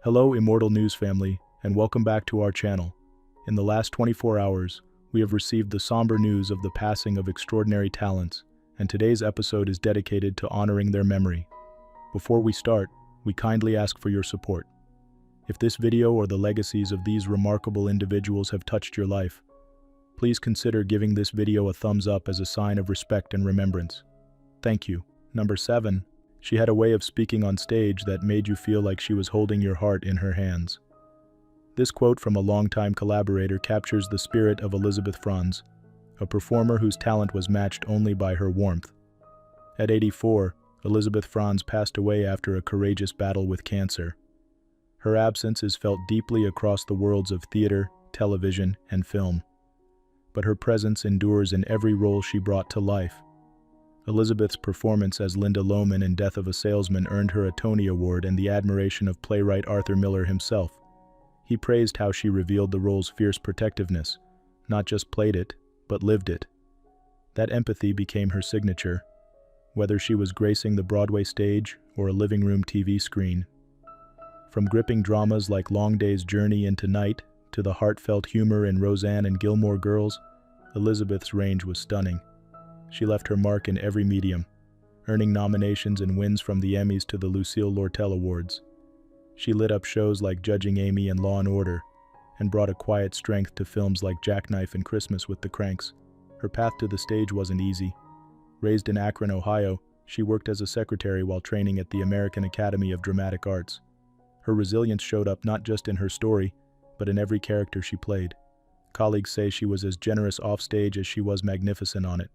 Hello, Immortal News family, and welcome back to our channel. In the last 24 hours, we have received the somber news of the passing of extraordinary talents, and today's episode is dedicated to honoring their memory. Before we start, we kindly ask for your support. If this video or the legacies of these remarkable individuals have touched your life, please consider giving this video a thumbs up as a sign of respect and remembrance. Thank you. Number 7. She had a way of speaking on stage that made you feel like she was holding your heart in her hands. This quote from a longtime collaborator captures the spirit of Elizabeth Franz, a performer whose talent was matched only by her warmth. At 84, Elizabeth Franz passed away after a courageous battle with cancer. Her absence is felt deeply across the worlds of theater, television, and film. But her presence endures in every role she brought to life. Elizabeth's performance as Linda Lohman in Death of a Salesman earned her a Tony Award and the admiration of playwright Arthur Miller himself. He praised how she revealed the role's fierce protectiveness, not just played it, but lived it. That empathy became her signature, whether she was gracing the Broadway stage or a living room TV screen. From gripping dramas like Long Day's Journey into Night to the heartfelt humor in Roseanne and Gilmore Girls, Elizabeth's range was stunning. She left her mark in every medium, earning nominations and wins from the Emmys to the Lucille Lortel Awards. She lit up shows like Judging Amy and Law & Order, and brought a quiet strength to films like Jackknife and Christmas with the Cranks. Her path to the stage wasn't easy. Raised in Akron, Ohio, she worked as a secretary while training at the American Academy of Dramatic Arts. Her resilience showed up not just in her story, but in every character she played. Colleagues say she was as generous offstage as she was magnificent on it.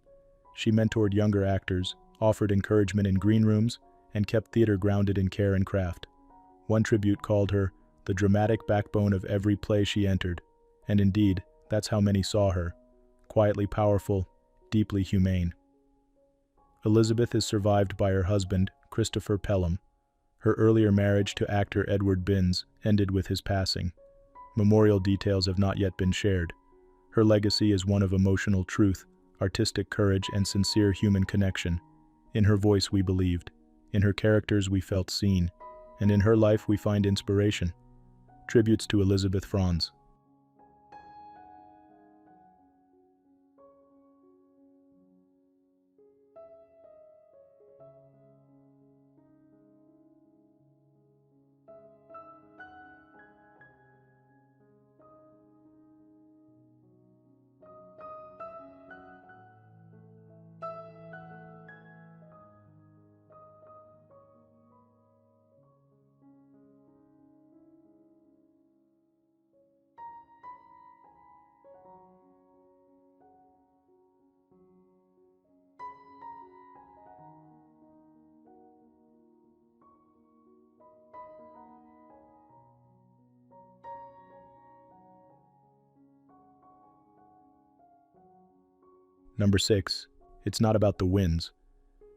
She mentored younger actors, offered encouragement in green rooms, and kept theater grounded in care and craft. One tribute called her the dramatic backbone of every play she entered, and indeed, that's how many saw her. Quietly powerful, deeply humane. Elizabeth is survived by her husband, Christopher Pelham. Her earlier marriage to actor Edward Binns ended with his passing. Memorial details have not yet been shared. Her legacy is one of emotional truth, artistic courage, and sincere human connection. In her voice we believed, in her characters we felt seen, and in her life we find inspiration. Tributes to Elizabeth Franz. Number 6. It's not about the wins.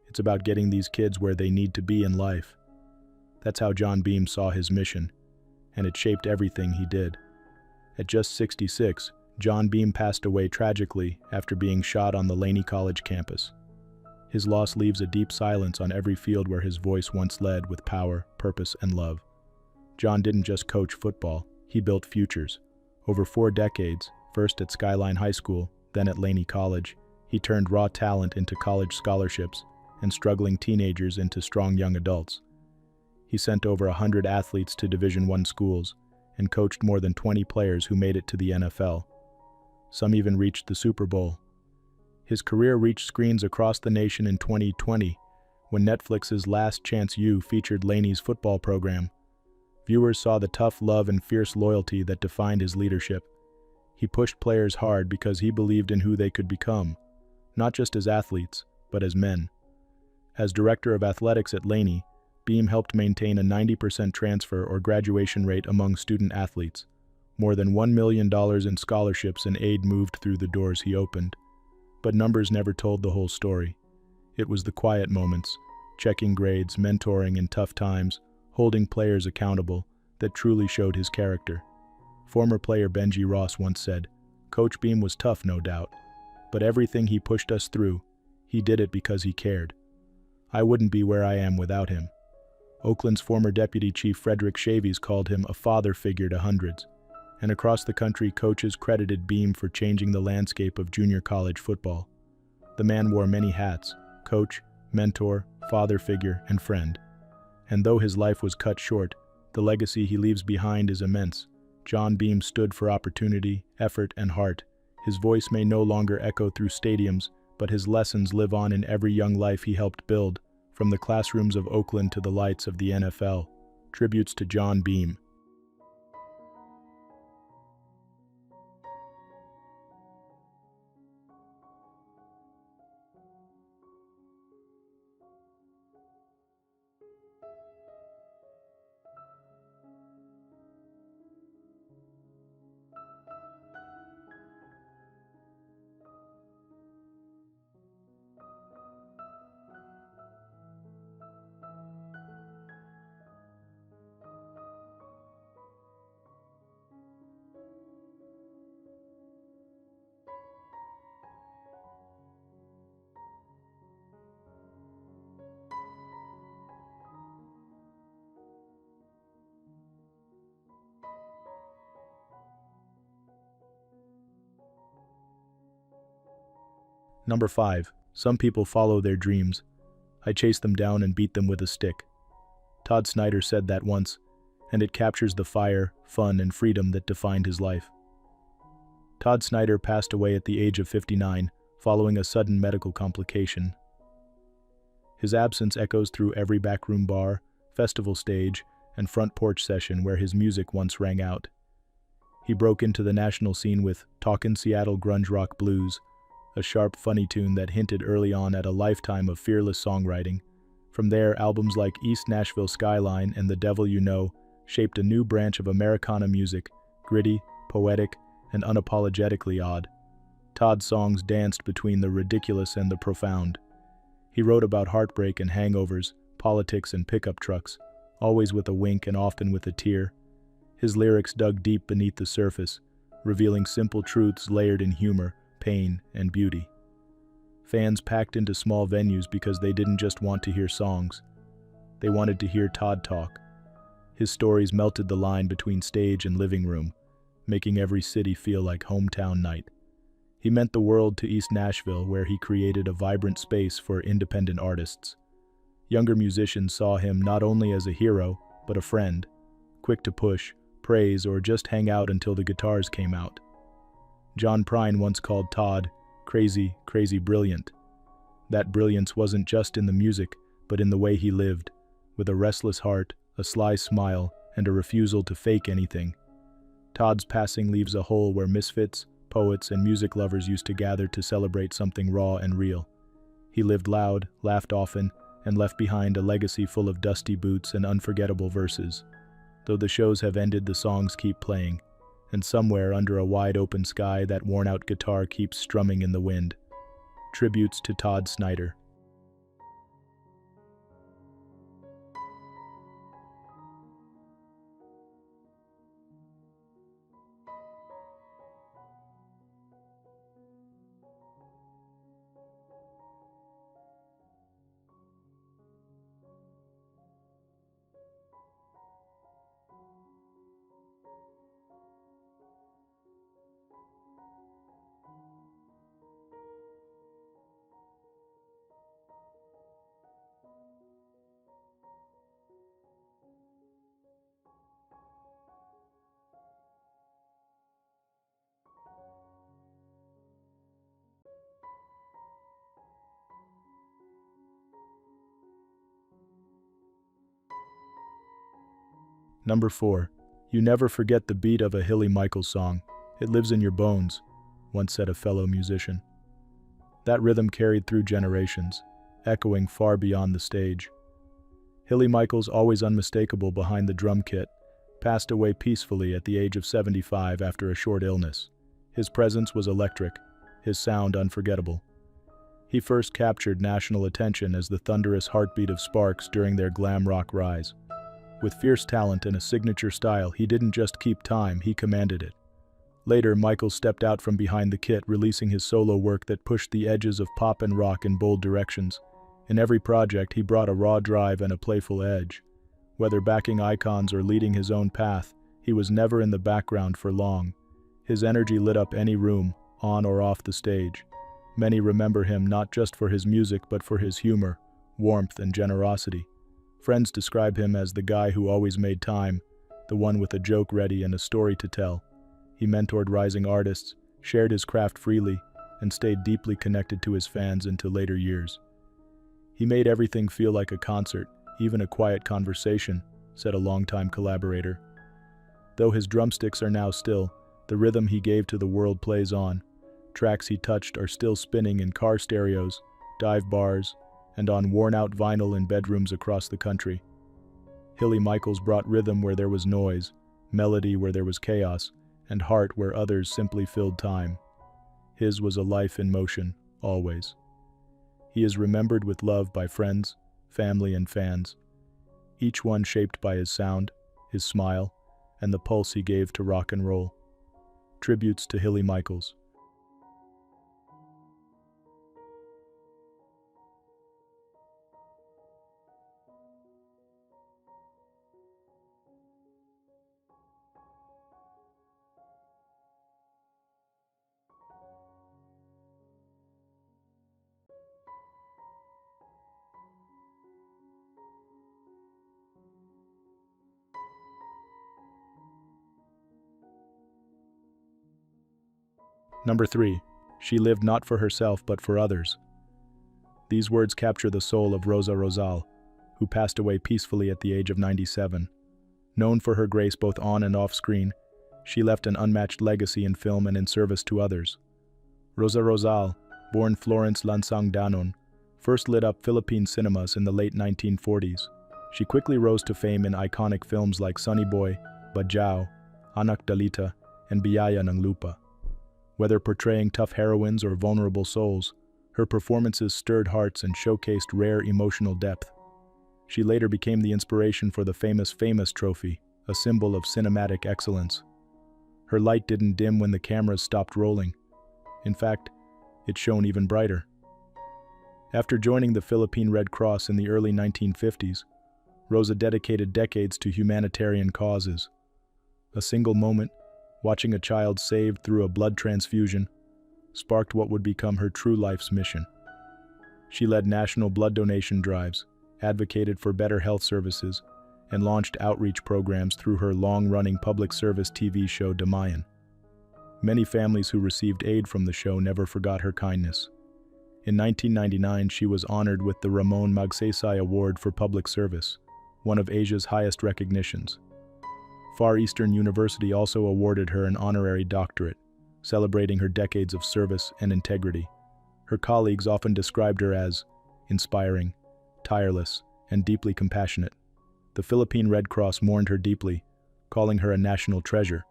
It's about getting these kids where they need to be in life. That's how John Beam saw his mission, and it shaped everything he did. At just 66, John Beam passed away tragically after being shot on the Laney College campus. His loss leaves a deep silence on every field where his voice once led with power, purpose, and love. John didn't just coach football, he built futures. Over 4 decades, first at Skyline High School, then at Laney College, he turned raw talent into college scholarships and struggling teenagers into strong young adults. He sent over 100 athletes to Division I schools and coached more than 20 players who made it to the NFL. Some even reached the Super Bowl. His career reached screens across the nation in 2020 when Netflix's Last Chance U featured Laney's football program. Viewers saw the tough love and fierce loyalty that defined his leadership. He pushed players hard because he believed in who they could become, not just as athletes, but as men. As director of athletics at Laney, Beam helped maintain a 90% transfer or graduation rate among student athletes. More than $1 million in scholarships and aid moved through the doors he opened. But numbers never told the whole story. It was the quiet moments, checking grades, mentoring in tough times, holding players accountable, that truly showed his character. Former player Benji Ross once said, "Coach Beam was tough, no doubt, but everything he pushed us through, he did it because he cared. I wouldn't be where I am without him." Oakland's former deputy chief Frederick Chaves called him a father figure to hundreds. And across the country, coaches credited Beam for changing the landscape of junior college football. The man wore many hats: coach, mentor, father figure, and friend. And though his life was cut short, the legacy he leaves behind is immense. John Beam stood for opportunity, effort, and heart. His voice may no longer echo through stadiums, but his lessons live on in every young life he helped build, from the classrooms of Oakland to the lights of the NFL. Tributes to John Beam. Number 5. Some people follow their dreams. I chase them down and beat them with a stick. Todd Snider said that once, and it captures the fire, fun, and freedom that defined his life. Todd Snider passed away at the age of 59, following a sudden medical complication. His absence echoes through every backroom bar, festival stage, and front porch session where his music once rang out. He broke into the national scene with Talkin' Seattle Grunge Rock Blues, a sharp, funny tune that hinted early on at a lifetime of fearless songwriting. From there, albums like East Nashville Skyline and The Devil You Know shaped a new branch of Americana music, gritty, poetic, and unapologetically odd. Todd's songs danced between the ridiculous and the profound. He wrote about heartbreak and hangovers, politics and pickup trucks, always with a wink and often with a tear. His lyrics dug deep beneath the surface, revealing simple truths layered in humor, pain, and beauty. Fans packed into small venues because they didn't just want to hear songs. They wanted to hear Todd talk. His stories melted the line between stage and living room, making every city feel like hometown night. He meant the world to East Nashville, where he created a vibrant space for independent artists. Younger musicians saw him not only as a hero, but a friend, quick to push, praise, or just hang out until the guitars came out. John Prine once called Todd crazy, crazy brilliant. That brilliance wasn't just in the music, but in the way he lived, with a restless heart, a sly smile, and a refusal to fake anything. Todd's passing leaves a hole where misfits, poets, and music lovers used to gather to celebrate something raw and real. He lived loud, laughed often, and left behind a legacy full of dusty boots and unforgettable verses. Though the shows have ended, the songs keep playing, and somewhere under a wide-open sky, that worn-out guitar keeps strumming in the wind. Tributes to Todd Snider. Number 4. You never forget the beat of a Hilly song. It lives in your bones, once said a fellow musician. That rhythm carried through generations, echoing far beyond the stage. Hilly Michaels, always unmistakable behind the drum kit, passed away peacefully at the age of 75 after a short illness. His presence was electric, his sound unforgettable. He first captured national attention as the thunderous heartbeat of Sparks during their glam rock rise. With fierce talent and a signature style, he didn't just keep time, he commanded it. Later, Michael stepped out from behind the kit, releasing his solo work that pushed the edges of pop and rock in bold directions. In every project, he brought a raw drive and a playful edge. Whether backing icons or leading his own path, he was never in the background for long. His energy lit up any room, on or off the stage. Many remember him not just for his music but for his humor, warmth, and generosity. Friends describe him as the guy who always made time, the one with a joke ready and a story to tell. He mentored rising artists, shared his craft freely, and stayed deeply connected to his fans into later years. He made everything feel like a concert, even a quiet conversation, said a longtime collaborator. Though his drumsticks are now still, the rhythm he gave to the world plays on. Tracks he touched are still spinning in car stereos, dive bars, and on worn-out vinyl in bedrooms across the country. Hilly brought rhythm where there was noise, melody where there was chaos, and heart where others simply filled time. His was a life in motion, always. He is remembered with love by friends, family, and fans, each one shaped by his sound, his smile, and the pulse he gave to rock and roll. Tributes to Hilly Michaels. Number 3. She lived not for herself but for others. These words capture the soul of Rosa Rosal, who passed away peacefully at the age of 97. Known for her grace both on and off screen, she left an unmatched legacy in film and in service to others. Rosa Rosal, born Florence Lansang Danon, first lit up Philippine cinemas in the late 1940s. She quickly rose to fame in iconic films like Sunny Boy, Bajao, Anak Dalita, and Biyaya ng Lupa. Whether portraying tough heroines or vulnerable souls, her performances stirred hearts and showcased rare emotional depth. She later became the inspiration for the famous trophy, a symbol of cinematic excellence. Her light didn't dim when the cameras stopped rolling. In fact, it shone even brighter. After joining the Philippine Red Cross in the early 1950s, Rosa dedicated decades to humanitarian causes. A single moment, watching a child saved through a blood transfusion, sparked what would become her true life's mission. She led national blood donation drives, advocated for better health services, and launched outreach programs through her long-running public service TV show Damayan. Many families who received aid from the show never forgot her kindness. In 1999, she was honored with the Ramon Magsaysay Award for Public Service, one of Asia's highest recognitions. Far Eastern University also awarded her an honorary doctorate, celebrating her decades of service and integrity. Her colleagues often described her as inspiring, tireless, and deeply compassionate. The Philippine Red Cross mourned her deeply, calling her a national treasure,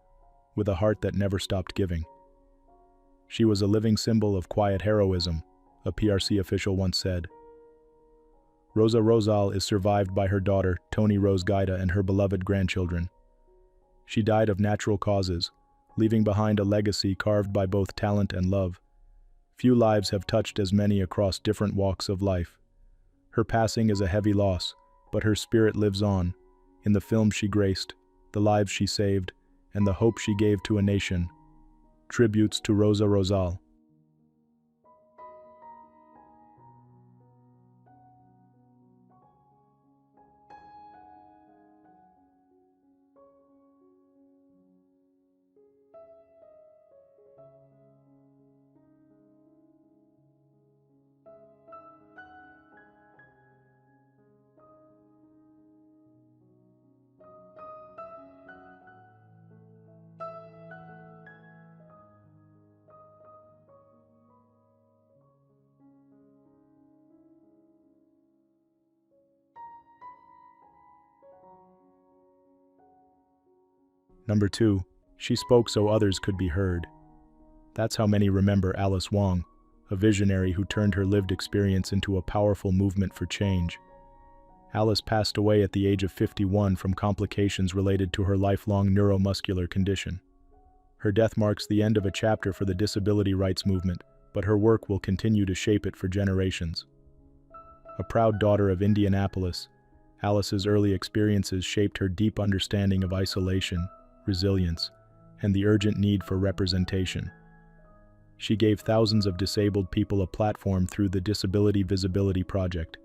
with a heart that never stopped giving. She was a living symbol of quiet heroism, a PRC official once said. Rosa Rosal is survived by her daughter, Toni Rose Gaida, and her beloved grandchildren. She died of natural causes, leaving behind a legacy carved by both talent and love. Few lives have touched as many across different walks of life. Her passing is a heavy loss, but her spirit lives on, in the films she graced, the lives she saved, and the hope she gave to a nation. Tributes to Rosa Rosal. Number 2. She spoke so others could be heard. That's how many remember Alice Wong, a visionary who turned her lived experience into a powerful movement for change. Alice passed away at the age of 51 from complications related to her lifelong neuromuscular condition. Her death marks the end of a chapter for the disability rights movement, but her work will continue to shape it for generations. A proud daughter of Indianapolis, Alice's early experiences shaped her deep understanding of isolation, resilience, and the urgent need for representation. She gave thousands of disabled people a platform through the Disability Visibility Project,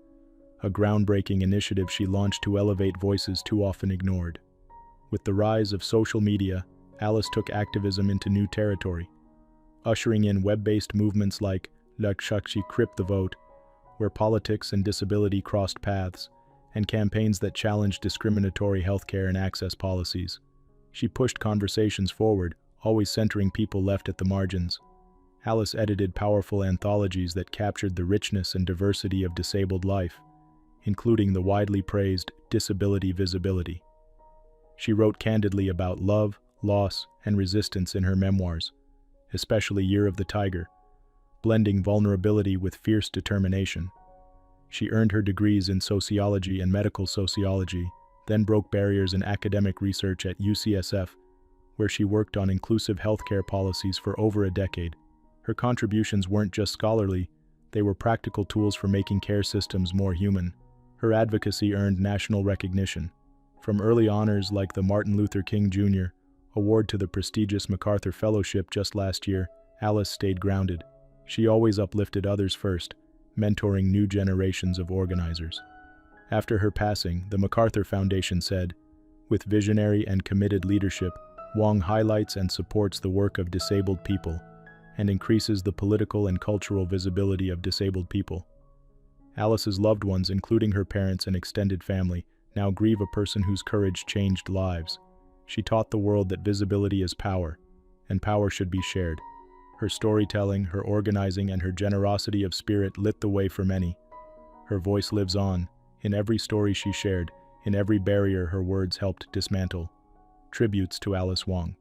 a groundbreaking initiative she launched to elevate voices too often ignored. With the rise of social media, Alice took activism into new territory, ushering in web-based movements like Shakshi Crip the Vote, where politics and disability crossed paths, and campaigns that challenged discriminatory healthcare and access policies. She pushed conversations forward, always centering people left at the margins. Alice edited powerful anthologies that captured the richness and diversity of disabled life, including the widely praised Disability Visibility. She wrote candidly about love, loss, and resistance in her memoirs, especially Year of the Tiger, blending vulnerability with fierce determination. She earned her degrees in sociology and medical sociology, then broke barriers in academic research at UCSF, where she worked on inclusive healthcare policies for over a decade. Her contributions weren't just scholarly, they were practical tools for making care systems more human. Her advocacy earned national recognition. From early honors like the Martin Luther King Jr. Award to the prestigious MacArthur Fellowship just last year, Alice stayed grounded. She always uplifted others first, mentoring new generations of organizers. After her passing, the MacArthur Foundation said, "With visionary and committed leadership, Wong highlights and supports the work of disabled people and increases the political and cultural visibility of disabled people." Alice's loved ones, including her parents and extended family, now grieve a person whose courage changed lives. She taught the world that visibility is power, and power should be shared. Her storytelling, her organizing, and her generosity of spirit lit the way for many. Her voice lives on, in every story she shared, in every barrier her words helped dismantle. Tributes to Alice Wong.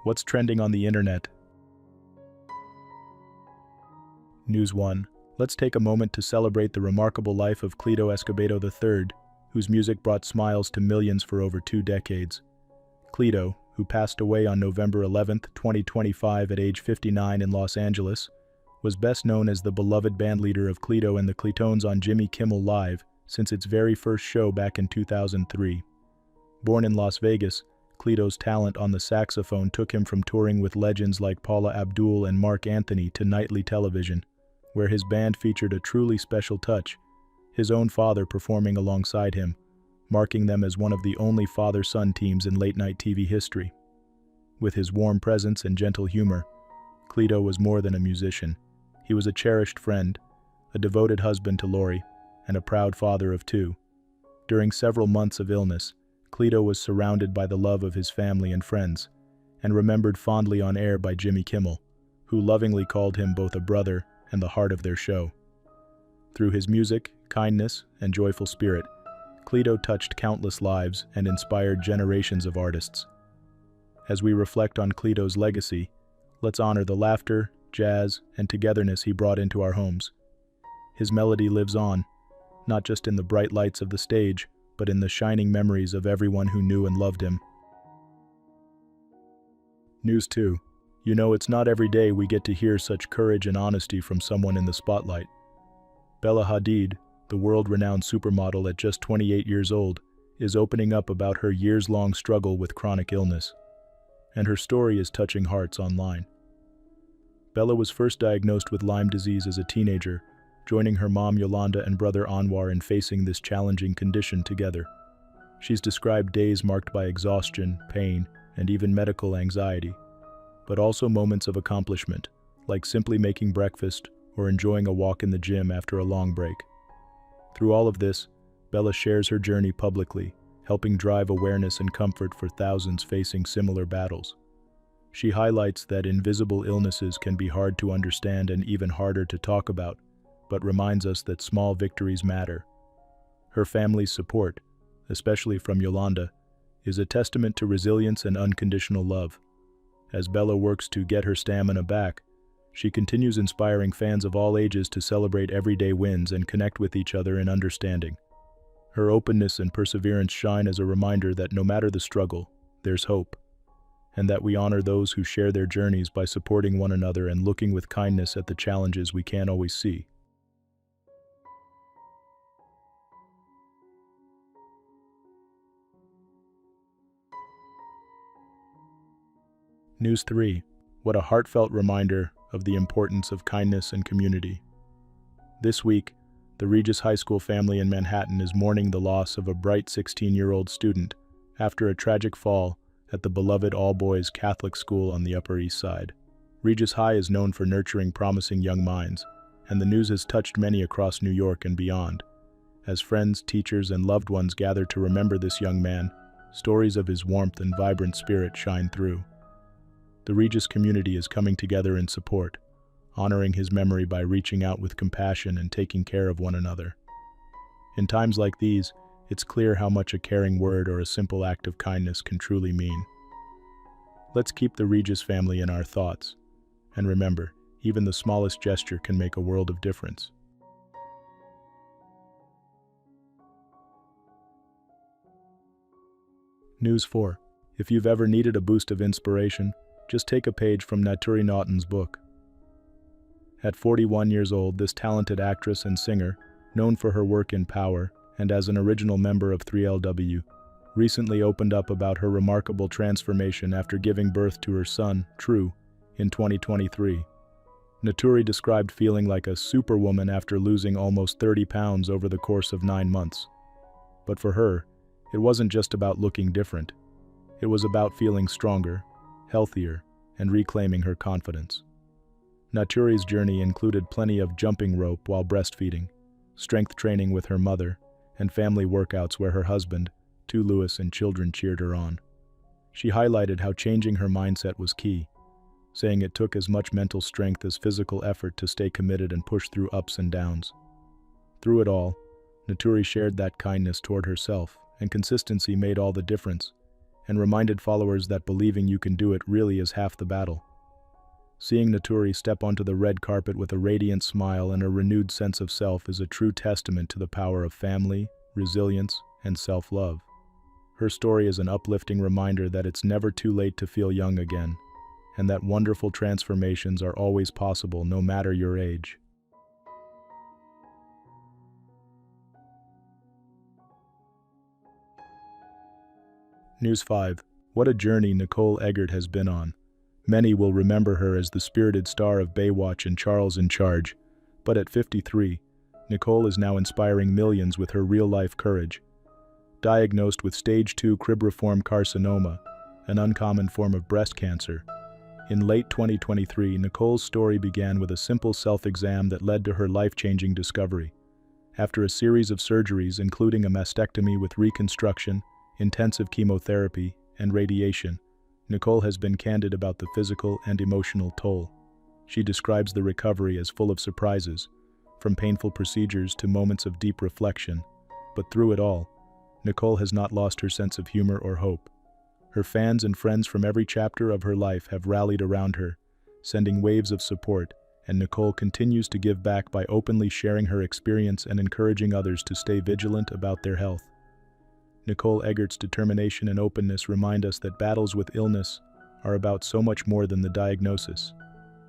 What's trending on the internet? News 1. Let's take a moment to celebrate the remarkable life of Cleto Escobedo III, whose music brought smiles to millions for over 2 decades. Cleto, who passed away on November 11, 2025 at age 59 in Los Angeles, was best known as the beloved bandleader of Cleto and the Cletones on Jimmy Kimmel Live since its very first show back in 2003. Born in Las Vegas, Cleto's talent on the saxophone took him from touring with legends like Paula Abdul and Mark Anthony to nightly television, where his band featured a truly special touch, his own father performing alongside him, marking them as one of the only father-son teams in late-night TV history. With his warm presence and gentle humor, Cleto was more than a musician. He was a cherished friend, a devoted husband to Lori, and a proud father of 2. During several months of illness, Cleto was surrounded by the love of his family and friends, and remembered fondly on air by Jimmy Kimmel, who lovingly called him both a brother and the heart of their show. Through his music, kindness, and joyful spirit, Cleto touched countless lives and inspired generations of artists. As we reflect on Cleto's legacy, let's honor the laughter, jazz, and togetherness he brought into our homes. His melody lives on, not just in the bright lights of the stage, but in the shining memories of everyone who knew and loved him. News 2. You know, it's not every day we get to hear such courage and honesty from someone in the spotlight. Bella Hadid, the world-renowned supermodel at just 28 years old, is opening up about her years-long struggle with chronic illness. And her story is touching hearts online. Bella was first diagnosed with Lyme disease as a teenager, joining her mom Yolanda and brother Anwar in facing this challenging condition together. She's described days marked by exhaustion, pain, and even medical anxiety, but also moments of accomplishment, like simply making breakfast or enjoying a walk in the gym after a long break. Through all of this, Bella shares her journey publicly, helping drive awareness and comfort for thousands facing similar battles. She highlights that invisible illnesses can be hard to understand and even harder to talk about, but reminds us that small victories matter. Her family's support, especially from Yolanda, is a testament to resilience and unconditional love. As Bella works to get her stamina back, she continues inspiring fans of all ages to celebrate everyday wins and connect with each other in understanding. Her openness and perseverance shine as a reminder that no matter the struggle, there's hope, and that we honor those who share their journeys by supporting one another and looking with kindness at the challenges we can't always see. News 3. What a heartfelt reminder of the importance of kindness and community. This week, the Regis High School family in Manhattan is mourning the loss of a bright 16-year-old student after a tragic fall at the beloved all-boys Catholic school on the Upper East Side. Regis High is known for nurturing promising young minds, and the news has touched many across New York and beyond. As friends, teachers, and loved ones gather to remember this young man, stories of his warmth and vibrant spirit shine through. The Regis community is coming together in support, honoring his memory by reaching out with compassion and taking care of one another. In times like these, it's clear how much a caring word or a simple act of kindness can truly mean. Let's keep the Regis family in our thoughts, and remember, even the smallest gesture can make a world of difference. News 4. If you've ever needed a boost of inspiration, just take a page from Naturi Naughton's book. At 41 years old, this talented actress and singer, known for her work in Power and as an original member of 3LW, recently opened up about her remarkable transformation after giving birth to her son, True, in 2023. Naturi described feeling like a superwoman after losing almost 30 pounds over the course of 9 months. But for her, it wasn't just about looking different. It was about feeling stronger, healthier, and reclaiming her confidence. Naturi's journey included plenty of jumping rope while breastfeeding, strength training with her mother, and family workouts where her husband, Lewis, and children cheered her on. She highlighted how changing her mindset was key, saying it took as much mental strength as physical effort to stay committed and push through ups and downs. Through it all, Naturi shared that kindness toward herself, and consistency made all the difference, and reminded followers that believing you can do it really is half the battle. Seeing Naturi step onto the red carpet with a radiant smile and a renewed sense of self is a true testament to the power of family, resilience, and self-love. Her story is an uplifting reminder that it's never too late to feel young again, and that wonderful transformations are always possible no matter your age. News 5. What a journey Nicole Eggert has been on. Many will remember her as the spirited star of Baywatch and Charles in Charge, but at 53, Nicole is now inspiring millions with her real-life courage. Diagnosed with stage 2 cribriform carcinoma, an uncommon form of breast cancer, in late 2023, Nicole's story began with a simple self-exam that led to her life-changing discovery. After a series of surgeries including a mastectomy with reconstruction, intensive chemotherapy, and radiation, Nicole has been candid about the physical and emotional toll. She describes the recovery as full of surprises, from painful procedures to moments of deep reflection. But through it all, Nicole has not lost her sense of humor or hope. Her fans and friends from every chapter of her life have rallied around her, sending waves of support, and Nicole continues to give back by openly sharing her experience and encouraging others to stay vigilant about their health. Nicole Eggert's determination and openness remind us that battles with illness are about so much more than the diagnosis.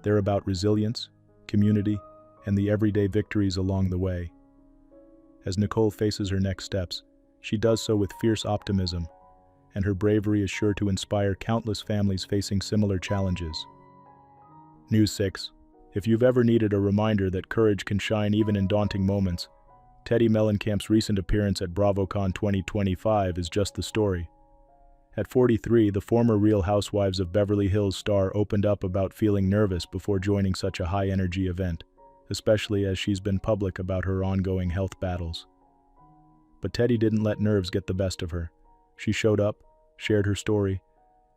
They're about resilience, community, and the everyday victories along the way. As Nicole faces her next steps, she does so with fierce optimism, and her bravery is sure to inspire countless families facing similar challenges. News 6. If you've ever needed a reminder that courage can shine even in daunting moments, Teddi Mellencamp's recent appearance at BravoCon 2025 is just the story. At 43, the former Real Housewives of Beverly Hills star opened up about feeling nervous before joining such a high-energy event, especially as she's been public about her ongoing health battles. But Teddi didn't let nerves get the best of her. She showed up, shared her story,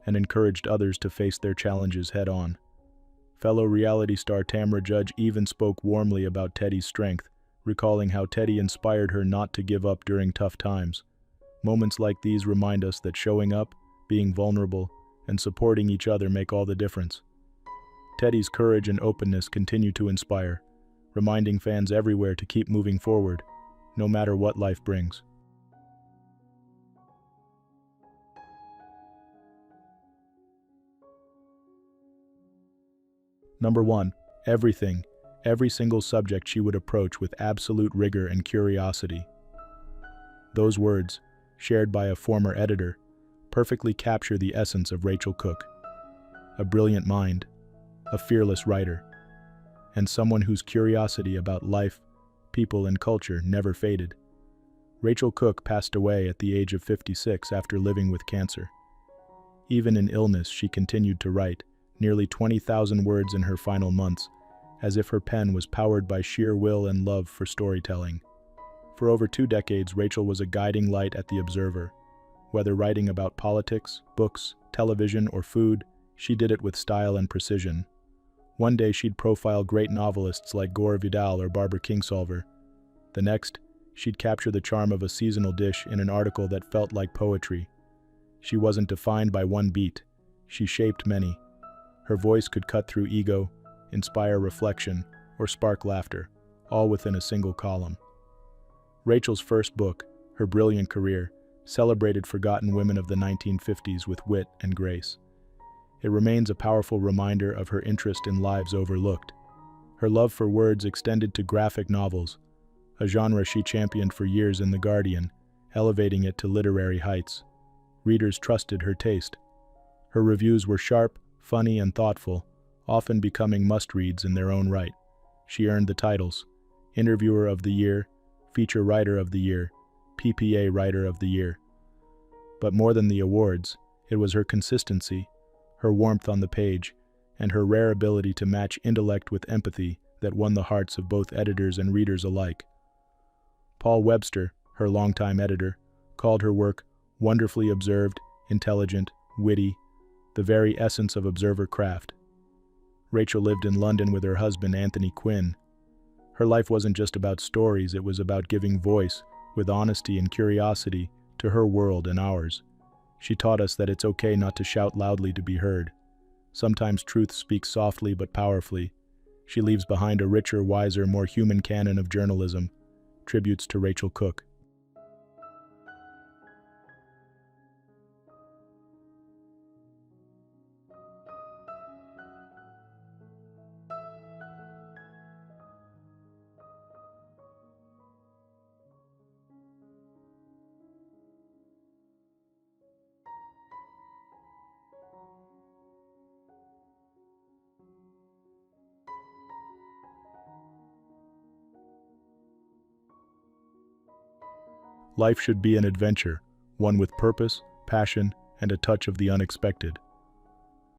and encouraged others to face their challenges head-on. Fellow reality star Tamra Judge even spoke warmly about Teddi's strength, recalling how Teddi inspired her not to give up during tough times. Moments like these remind us that showing up, being vulnerable, and supporting each other make all the difference. Teddy's courage and openness continue to inspire, reminding fans everywhere to keep moving forward, no matter what life brings. Number 1. Everything. Every single subject she would approach with absolute rigor and curiosity. Those words, shared by a former editor, perfectly capture the essence of Rachel Cooke. A brilliant mind, a fearless writer, and someone whose curiosity about life, people, and culture never faded. Rachel Cooke passed away at the age of 56 after living with cancer. Even in illness, she continued to write, nearly 20,000 words in her final months, as if her pen was powered by sheer will and love for storytelling. For over 2 decades, Rachel was a guiding light at The Observer. Whether writing about politics, books, television, or food, she did it with style and precision. One day she'd profile great novelists like Gore Vidal or Barbara Kingsolver. The next, she'd capture the charm of a seasonal dish in an article that felt like poetry. She wasn't defined by one beat. She shaped many. Her voice could cut through ego, inspire reflection, or spark laughter, all within a single column. Rachel's first book, Her Brilliant Career, celebrated forgotten women of the 1950s with wit and grace. It remains a powerful reminder of her interest in lives overlooked. Her love for words extended to graphic novels, a genre she championed for years in The Guardian, elevating it to literary heights. Readers trusted her taste. Her reviews were sharp, funny, and thoughtful, often becoming must-reads in their own right. She earned the titles Interviewer of the Year, Feature Writer of the Year, PPA Writer of the Year. But more than the awards, it was her consistency, her warmth on the page, and her rare ability to match intellect with empathy that won the hearts of both editors and readers alike. Paul Webster, her longtime editor, called her work wonderfully observed, intelligent, witty, the very essence of Observer craft. Rachel lived in London with her husband Anthony Quinn. Her life wasn't just about stories, it was about giving voice, with honesty and curiosity, to her world and ours. She taught us that it's okay not to shout loudly to be heard. Sometimes truth speaks softly but powerfully. She leaves behind a richer, wiser, more human canon of journalism. Tributes to Rachel Cooke. Life should be an adventure, one with purpose, passion, and a touch of the unexpected.